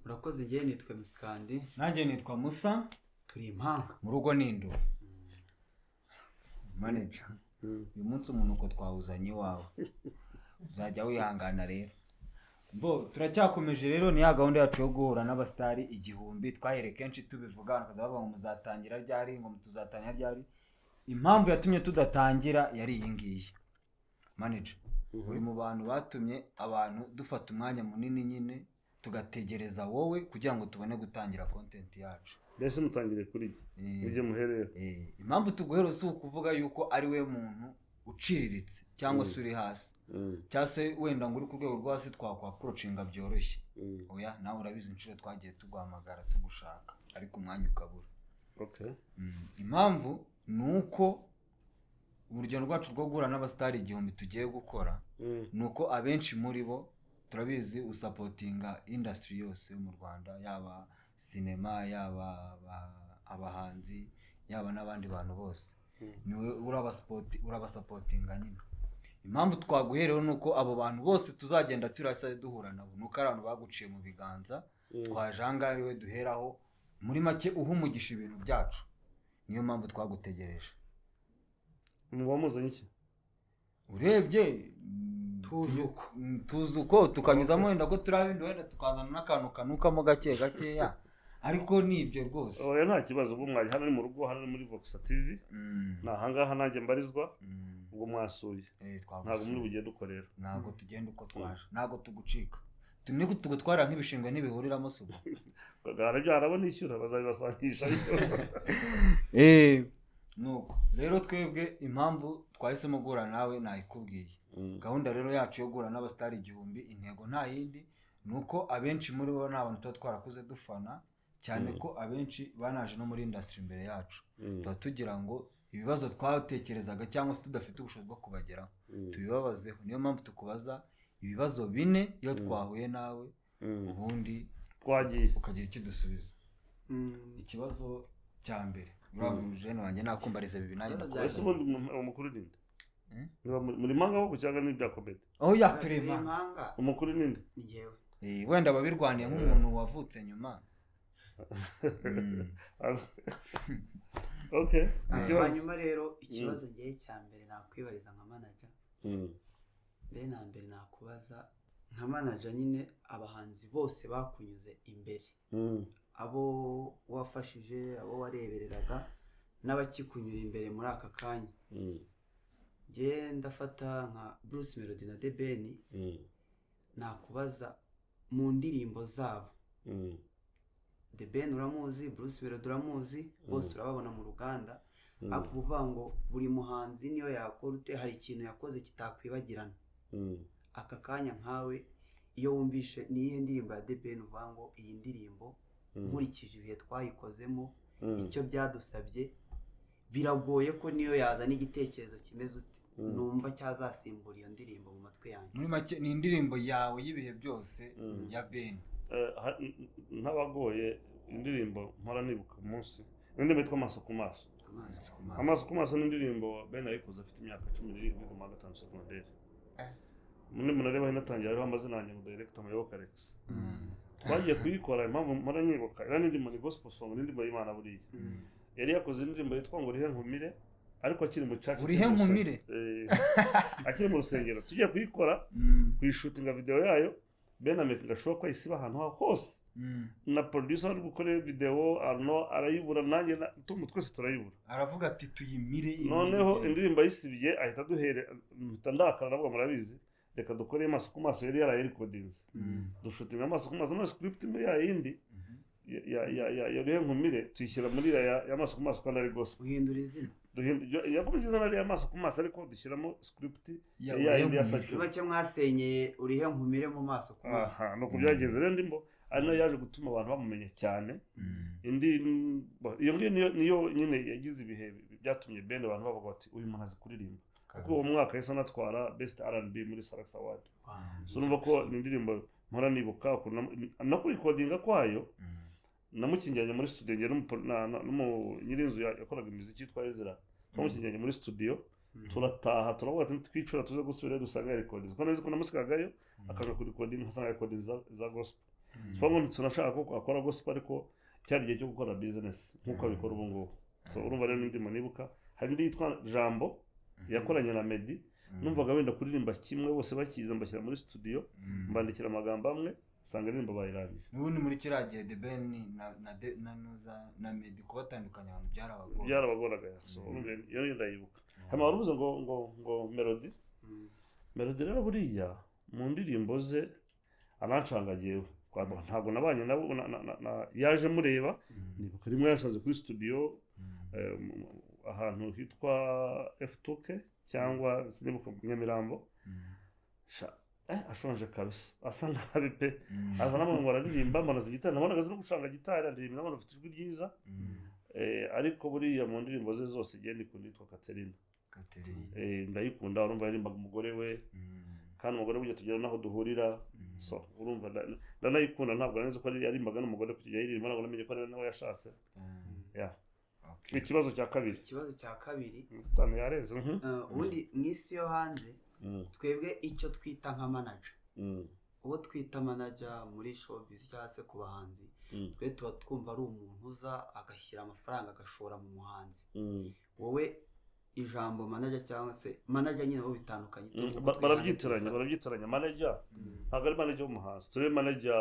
Urakoze ngiye nitwe Musikandi. Nanjye nitwa Musa. Turi impanga. Mu rugo nindo. Manager. Uyu munsi umuntu uko twahuzanye iwawe. Uzajya wihangana rero. Turacyakomeje rero ni ya gahunda yacu yo guhura n'abastari igihumbi twahere kenshi tubivuga bakaza bavuga ngo muzatangira ryari ngo tuzatangira ryari. Impamvu yatumye tudatangira yari iyi ngiyi. Manager. Uri mu bantu batumye abantu dufata umwanya munini nyine tugategereza wowe kugira ngo tubone gutangira content yacu. Mbese mutangire kuri ibyo muherero. Impamvu tuguhero si ukuvuga yuko ari we muntu uciriritse cyangwa se uri hasi. Cyase wenda ngo uri ku rwego rwo hasi twakwa approachinga byoroshye. Oya nawe urabizi inshuro twagiye tuguhamagara tugushaka ariko umwanya ukabura. Okay. Impamvu nuko uburyo rwacu rwo guhura n'abastari igihumbi tugiye gukora nuko abenshi muri bo turabizi usupportinga industry yose mu Rwanda yaba cinema yaba abahanzi yaba n'abandi bantu bose niwe urabasupportinga nyine. Impamvu twaguhereho nuko abo bantu bose tuzagenda turasa duhura nabo nuko abantu baguciye mu biganza twajanga ariwe duheraho muri make uhumugisha ibintu byacu. Niyo mpamvu twagutegereje. Mubamuzanye iki? Urebye tuzuko tukanyuzamo wenda ko turabindi wenda tukazana n'akantu kanukamo gake gakeya ariko nivyo rwose. Oya nta kibazo ubwo mwaje hano mu rugo hano muri Vox TV. Nahangaha nanjye mbarizwa ubwo mwasuye. Ntabwo muri bugiye dukorera. Ntabwo tugenda uko twaje. Ntabwo tugucika. Tuniko tugutwara nk'ibishingwe nibihuriramo subo. Garabyo arabona ishyura bazabibasangisha ariko. Nuko rero twebwe impamvu twahisemo guhura nawe nayikubwiye. Gahunda rero yacu yo guhura n'abastari igihumbi intego nta yindi nuko abenshi muri bo n'abantu tuba twarakuze dufana cyane ko abenshi banaje no muri industry imbere yacu. Tuba tugira ngo ibibazo twatekerezaga cyangwa se tudafite ubushobozi bwo kubageraho tubibabazeho. Niyo mpamvu tukubaza ibibazo 4 iyo twahuye nawe ubundi twagiye ukagira icyo dusubiza. Ikibazo cya mbere urabuje wanjye nakumbariza bibi nanjye nakora. Ese ubundi umukuru ninde? Muri manga wo gucyaga n'ibya komedi. Oh ya turema. Umukuru ninde? Ni jewe. Wenda babirwaniye nk'umuntu wavutse nyuma. Okay. Hanyuma rero ikibazo ngiye cya mbere nakwibariza nka manager. Na mbere nakubaza nka manager nyine abahanzi bose bakunyuze imbere. Abo wafashije abo warebereraga n'abakikunyura imbere muri aka kanya. Je ndafata nka Bruce Melody na The Ben. Nakubaza mu ndirimbo zabo. The Ben uramuzi, Bruce Melody uramuzi, bose urababona mu ruganda. Akuvuga ngo buri muhanzi niyo yakora ute hari ikintu yakoze kitakwibagirana. Aka kanya nkawe iyo wumvishe niye ndirimbo ya The Ben uvuga ngo iyi ndirimbo nkurikije ibihe twayikozemo icyo byadusabye biragoye ko niyo yazana igitekerezo kimeze ute numva cyazasimbura iyo ndirimbo mu matwe yanjye. Muri make ni indirimbo yawe y'ibihe byose ya Ben. Ntabagoye indirimbo mpora nibuka umunsi indirimbo yitwa Amaso ku Maso. Amaso ku Maso ni indirimbo Ben yayikoze afite imyaka 17 mu 5 secondaire. Muri munareba hinatangira rero amazina yanjye mu director Muyoboka Alex. Twagiye kuyikora impamvu mpora nyibuka era n'indirimbo ni gospel song n'indirimbo y'Imana buriye. Yari yakoze indirimbo yitwa ngo Rihe Nkumire ariko akiri mu church. Rihe Nkumire. Akiri mu rusengero tugiye kuyikora kuyishutinga video yayo Ben ameka sure ko isiba ahantu hose. Na producer ari gukora video arno arayibura nanjye twese turayibura. Aravuga ati tuyimire. Noneho indirimbo yisibiye ahita duhere ndakara navuga murabizi. Reka dukore Amaso ku Maso yari recordings. Dushutinga Amaso ku Maso no script imwe ya yindi ya Rihe Nkumire tuyishyira muri ya Amaso ku Maso kandi ari gospel. Uhindura izina. Yakomeje na Amaso ku Maso ariko dushyiramo script ya yindi ya Sacho. Bake mwasenyeye Rihe Nkumire mu Maso ku Maso. Aha no kubyageze rero ndimbo ano yaje gutuma abantu bamumenye cyane. Indi iyo niyo nyine yagize ibihe byatumye Ben abantu bavuga bati uyu muntu azi kuririmba. Kuko uwo mwaka yesa natwara Best R&B muri Salax Award. So numva ko indirimbo mpora nibuka no kurikodinga kwayo namukingiranye muri studio ngere no nyirinzu yakoraga imiziki yitwa Ezra. Namukingiranye muri studio turataha turavuga ati twicura tuze gusubira dusanga recordings. Ko nezi ko namusikagayo akaga kuri recording hasanga recordings za gospel. so ngo tunashaka ko akora gospel ariko cyari igihe cyo gukora business nkuko abikora ubu ngubu. So urumva rero ndimo nibuka hari ndi yitwa Jambo yakoranye na Meddy, numvaga wenda kuririmba kimwe bose bakiza mbashyira muri studio mbandikira amagambo amwe sanga rimba bayirangije. Nubundi muri kiragiye The Ben na Nuza na Meddy kubatandukanya abantu byarabagoraga. So urumva iyo ndayibuka. Hama warubuze ngo Melody rero buriya mu ndirimbo ze arancangagiyewe ntabwo nabanye nabo yaje mureba nibuka rimwe yashaze kuri studio ahantu hitwa F2K cyangwa sinibuka Nyamirambo ashonje kabisa asa nkabi pe aza namwe ngo aririmba manaze gitari nabonaga zino gucanga gitari aririmba nabona afite ijwi ryiza ariko buriya mu ndirimbo ze zose igenda ikunditwa Catherine ndayikunda urumva yarimbaga umugore we kandi umugore burya tugera naho duhurira. So urumva ndanayikunda ntabwo nzi ko yarimbaga n'umugore kujya yirimba ntabwo namenye ko nawe yashatse. Ikibazo cya kabiri utanu yareze ubundi mw'isi yo hanze twebwe icyo twita nka manager uwo twita manager muri showbiz cyangwa se ku bahanzi twe tuba twumva ari umuntu uza agashyira amafaranga agashora mu muhanzi. Wowe ijambo manager cyangwa se manager nyine bo bitandukanye barabyitiranya manager ntabwo ari manager w'umuhanzi, turi manager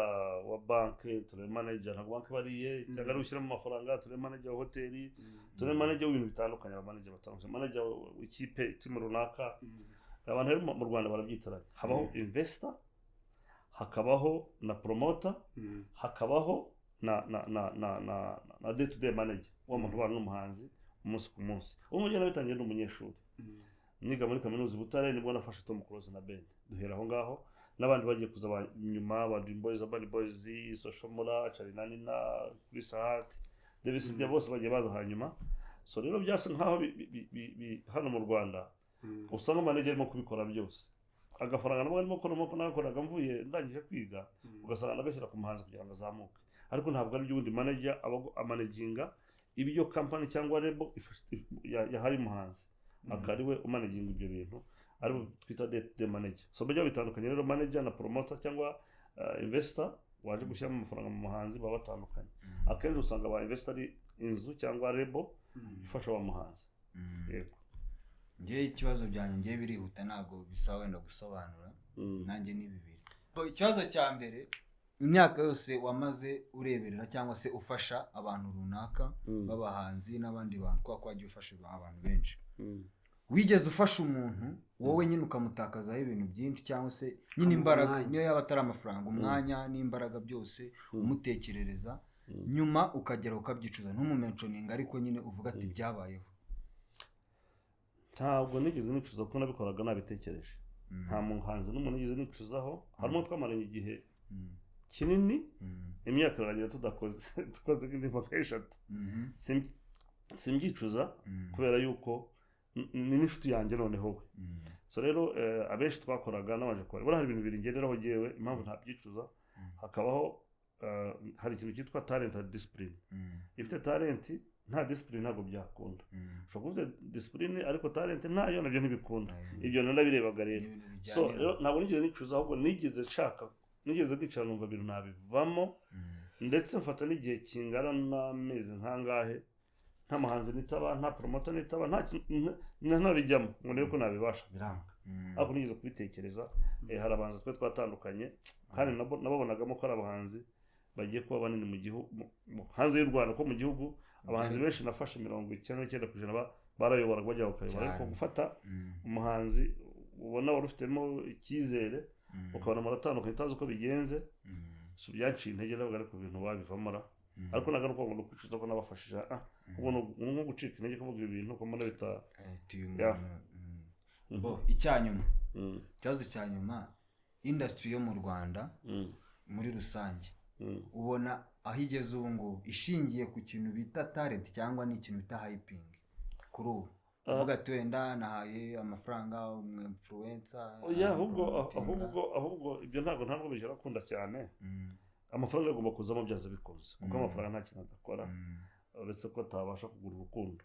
wa banki, turi manager ntabwo banki bariye cyangwa ari ushyiramo amafaranga, turi manager wa hoteli, turi manager w'ibintu bitandukanye, manager batandukanye, manager w'ikipe timu runaka. Abantu rero mu Rwanda barabyitiranya, habaho investor, hakabaho na promoter, hakabaho na day to day manager w'umuntu ubana n'umuhanzi umunsi ku munsi. Umujyana bitangiye n'umunyeshuri niga muri kaminuza Butare nibwo nafashe Tom Close na band duhera aho ngaho n'abandi bagiye kuza nyuma ba Dream Boys, Urban Boys, Soshomora, Charinani na Chris Hart, Davis de bose bagiye baza hanyuma. So rero byase nkaho hano mu Rwanda usanga manager arimo kubikora byose agafaranga nabwo arimo gukora nakoraga mvuye ndangije kwiga ugasanga nagashyira ku muhanzi kugira ngo azamuke, ariko ntabwo ari by'undi manager amanaginga ibyo company cyangwa label yahaye umuhanzi akariwe umanaginga ibyo bintu ari twita de manager. So bijya bitandukanye rero manager na promoter cyangwa investor waje gushyira amafaranga mu muhanzi baba batandukanye. Akenshi usanga ba investor ari inzu cyangwa label ifasha wa muhanzi. Yego ngiye ikibazo byanjye ngiye birihuta ntago bisaba wenda gusobanura nanjye ni bibiri. Ikibazo cya mbere imyaka yose wamaze ureberera cyangwa se ufasha abantu runaka b'abahanzi n'abandi bantu kwa kwagiye ufasha abantu benshi, wigeze ufasha umuntu wowe nyine ukamutakazaho ibintu byinshi cyangwa se nyine imbaraga niyo yaba atari amafaranga, umwanya n'imbaraga byose umutekerereza nyuma ukagera ukabyicuza ntumumentioning ariko nyine uvuga ati byabayeho? Ntabwo nigeze nicuza ko nabikoraga nabitekereje, nta muhanzi n'umuntu nigeze nicuzaho. Harimo twamaranye igihe kinini imyaka iragira tudakoze nk'indi eshatu simbyicuza kubera yuko ni n'inshuti yanjye noneho we. So rero abenshi twakoraga n'abaje kubara bari hari ibintu biri ngenderaho jewe impamvu ntabyicuza. Hakabaho hari ikintu cyitwa talent and discipline. Ifite talent nta discipline ntabwo byakunda. Ushobora kuvuga discipline ariko talent ntayo nabyo ntibikunda. Ibyo nanabirebaga rero. So ntabwo nigeze nicuza ahubwo nigeze nicara numva ibintu nabivamo ndetse mfata n'igihe kingana n'amezi nkangahe nta muhanzi nitaba, nta promoter nitaba, nta bijyamo ngo ndebe ko nabibasha biranga. Ariko nigeze kubitekereza. Hari abahanzi twe twatandukanye kandi nababonagamo ko ari abahanzi bagiye kuba banini mu gihugu hanze y'u Rwanda, ko mu gihugu abahanzi benshi nafashe 99% barayoboraga bajya bakayobora, ariko gufata umuhanzi ubona wari ufitemo icyizere ukabona muratandukanye utazi uko bigenze so byaciye intege nabaga ariko ibintu babivamara. Ariko nagaruka ngo kwicuza ko nabafashije ubwo nko gucika intege kuvuga ibintu ko mbona bita icyanyuma. Cyazo cyanyuma industry yo mu Rwanda muri rusange ubona aho igeze ubu ngo ishingiye ku kintu bita talent cyangwa ni ikintu bita hyping kuri ubu uvuga ati wenda nahaye amafaranga influencer ahubwo ibyo ntabwo bijya rakunda cyane. Amafaranga agomba kuzamo byaza bikunze kuko amafaranga nta kintu adakora uretse ko atabasha kugura urukundo.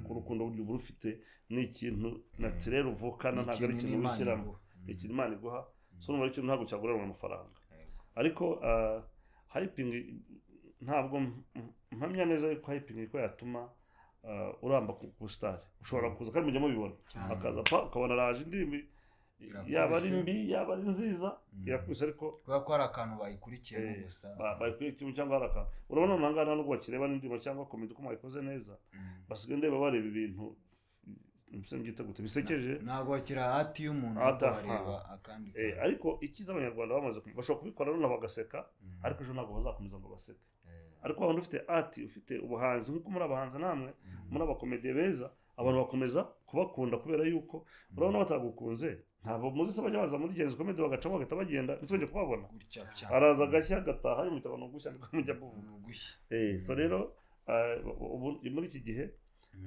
Urukundo buryo burufite ni ikintu naturel uvukana, ntabwo ari ikintu wishyiramo, ikintu Imana iguha. So numva ikintu ntabwo cyagurana amafaranga, ariko hyping ntabwo mpamya neza yuko hyping ko yatuma uramba ku star ushobora kuza kandi mujya mubibona akaza ukabona araje indirimbo yaba ari mbi yaba ari nziza yakubise ariko kubera ko hari akantu bayikurikiyemo gusa bayikurikiye cyangwa hari akantu urabona nangana no bakireba n'indirimbo cyangwa komedi ko mwayikoze neza basigaye ndeba bareba ibintu byita gute bisekeje ntabwo bakira hati y'umuntu bareba akandi ariko ikiza abanyarwanda bamaze bashobora kubikora none bagaseka ariko ejo ntabwo bazakomeza ngo baseke ariko abantu ufite art ufite ubuhanzi nk'uko muri abahanzi namwe muri abakomediye beza abantu bakomeza kubakunda kubera yuko urabona batagukunze ntabwo muzi se bajya baza muri genzi komedi bagaca bagata bagenda ntitwenge kubabona araza agashya agataha y'umutaba no gushya niko mujya buvuga so rero muri iki gihe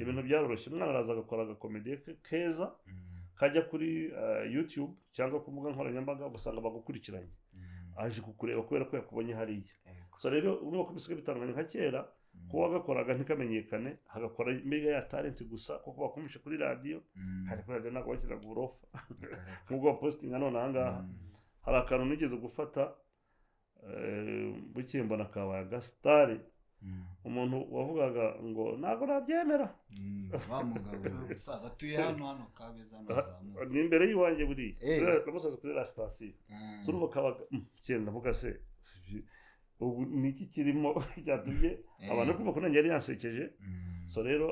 ibintu byaroroshye umwana araza agakora agakomedi keza kajya kuri YouTube cyangwa ku mbuga nkoranyambaga ugasanga bagukurikiranye aje kukureba kubera ko yakubonye hariya so rero urimo kubisiga bitandukanye nka kera ko wagakoraga ntikamenyekane hagakora mega ya talent gusa kuko bakumisha kuri radio hari kuri radio nako bakira gurofa nk'ubwo postinga none ahangaha hari akantu nigeze gufata bukimbona kabaye gastari umuntu wavugaga ngo ntago nabyemera wa mugabo saza tuye hano Kabeza nazamuka ni imbere y'iwanjye buri namusaza kuri la station suruva kabaga cyenda vuga se ubu niki kirimo cyatumye abantu kumva ko nanjye yari yansekeje so rero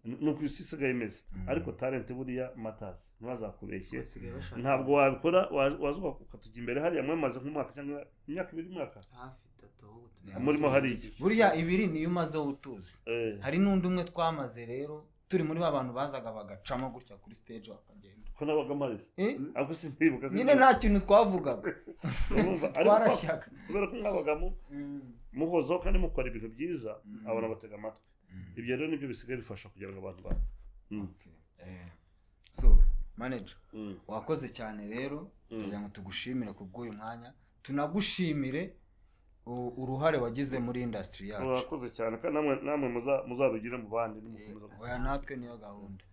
nuko isisigaye imeze ariko talent buriya matters ntibazakubeshye ntabwo wabikora wazuba ukatujya imbere hariya mwamaze nk'umwaka cyangwa imyaka 2 mwaka hafi 3 murimo hari iki buriya 2 niyo umaze utuzi hari n'undi umwe twamaze rero turi muri abantu bazaga bagacamo gutya kuri stage bakagenda ko nabaga marize ako simbibuka nyine nta kintu twavugaga twarashyaga kubera ko mwabagamo muhozo kandi mukora ibintu byiza abana batega amatwi ibyo rero nibyo bisigaye bifasha kugira ngo abantu so manager wakoze cyane rero kugira ngo tugushimire kubw'uyu mwanya tunagushimire uruhare wagize muri industry yacu wakoze cyane kandi namwe muzarugire mu bandi oya natwe niyo gahunda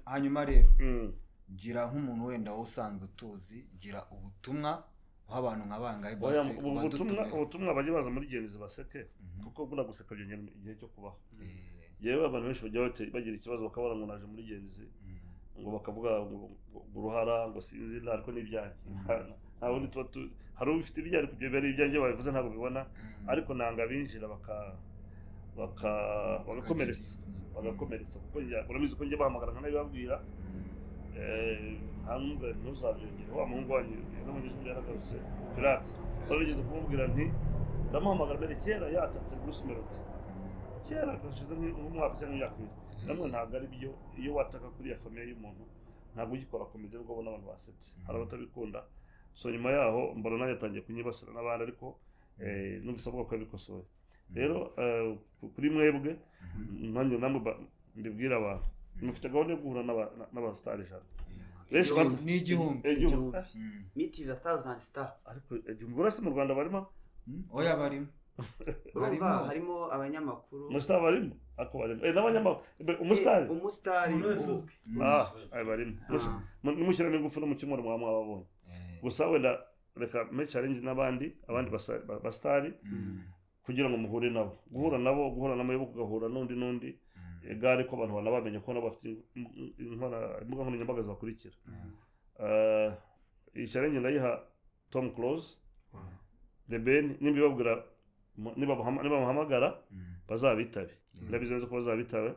hanyuma rero gira nk'umuntu wenda usanzwe tuzi gira ubutumwa abantu nkabangaye bose ubutumwa bajye baza muri genzi baseke kuko buna guseka byongera igihe cyo kubaho yewe abantu benshi bajya bagira ikibazo bakabara ngo naje muri genzi ngo bakavuga uruhara ngo sinzi ariko n'ibyanjye nta wundi hari ufite ibijyanye kubyo bari ibyanjye babivuze ntabwo bibona ariko nanga binjira bagakomeretsa kuko uramize ko njye bahamagara nkanabibabwira hamwe ntuzabyongere wa muhungu wanyu n'umunyeshuri yaragarutse pirate barigeze kumubwira nti ndamuhamagara mbere kera yatatse Bruce Melody kera gashize nk'umwaka cyangwa imyaka 2 namwe ntabwo ari byo iyo wataka kuri ya famille y'umuntu ntabwo ugikora komedi ngo ubona abantu basetse hari abatabikunda so nyuma yaho mbona nanjye atangiye kunyibasira n'abandi ariko n'ubisabwa ko yabikosoye rero kuri mwebwe nanjye namwe mbibwira abantu mufite gahunda yo guhura n'abastari jana ni igihumbi meet the 1000 star ariko igihumbi mu Rwanda barimo oya barimo harimo abanyamakuru umustar barimo ako barimo n'abanyamakuru umustar barimo nimushyiramo ingufu no mu cyumweru mwababonye gusa wenda reka me challenge n'abandi bastari kugira ngo muhure nabo guhura nabo yo kugahura n'undi egare ko abantu banabamenye ko nabafite imbuga nkoranyambaga zibakurikira iyi challenge ndayiha Tom Close The Ben nimbibabwira niba bahamagara bazabitabe ndabizenze ko bazabitabe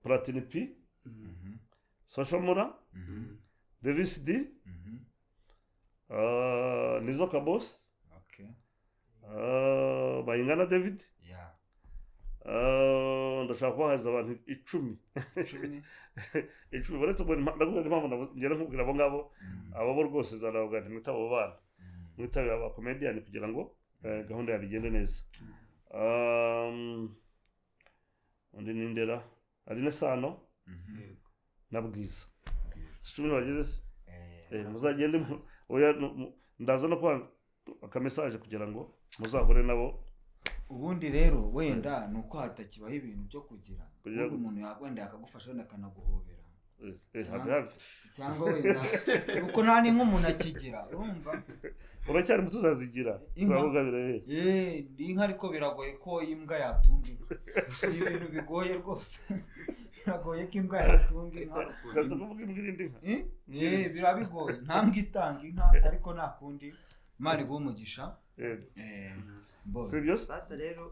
Platini P Social Mura Davis D Nizo Kabos Bayingana David ndashaka kubahaza abantu 10 baretse ngo ndaguye impamvu ngera nkubwira abo ngabo abo rwose zaravuga nti mwitabo bana mwitabe aba comedian kugira ngo gahunda yabigende neza undi nindera ari Nesano nabwiza 10 bageze muzagende oya ndaza no kwa aka message kugira ngo muzahure nabo ubundi rero wenda nuko hatakibaho ibintu byo kugira umuntu yakwenda akagufasha wenda akanaguhobera cyangwa wenda kuko nta n'inka umuntu akigira urumva uracyari muto uzazigira tuzakugabira inka ariko biragoye ko imbwa yatunga ni ibintu bigoye rwose biragoye ko imbwa yatunga inka ushatse kuvuga imbwa irindi nka birabigoye nta mbwa itanga inka ariko nta kundi Imana iguhe umugisha sibyo sasa rero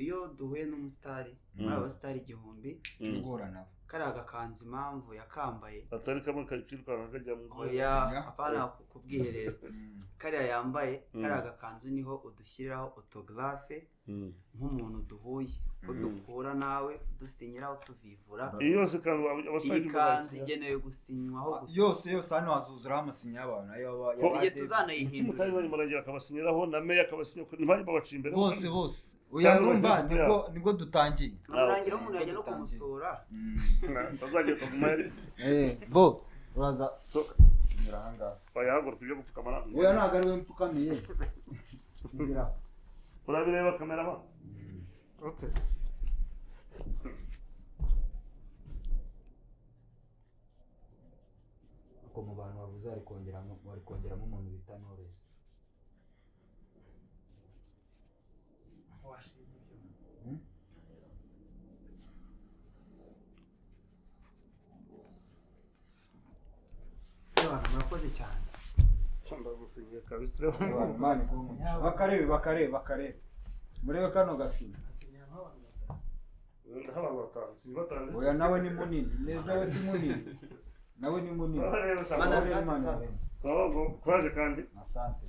iyo duhuye n'umusitari muri abasitari 1000 tugora nabo kari agakanzu impamvu yakambaye atari kamwe kirukanka kajya mu oya apana kubwiherero kari yambaye kari agakanzu niho udushyiriraho autographe nk'umuntu duhuye ko dukura nawe dusinyiraho tuvivura iyo yose kandi abasitari ikanzu igenewe gusinywaho yose hano hazuzuraho amasinya y'abantu ayo igihe tuzanayihindura kimutari baragira akabasinyiraho na meya akabasinya ntibajye babaciye imbere bose oya rumva nibwo dutangiye narangira umuntu yajya no kumusura tuzajya kumari bo uraza nyiranga bayahaguruka ibyo gupfukamana oya ntago ari we mpfukamiye urabireba kamera okay ko mu bantu bavuze ari kongeramo umuntu bita Knowless murakoze cyane ndagusinya kabisa bakarebe murebe kano gasinya oya nawe ni munini neza we si munini nawe ni munini sawa kwaje kandi asante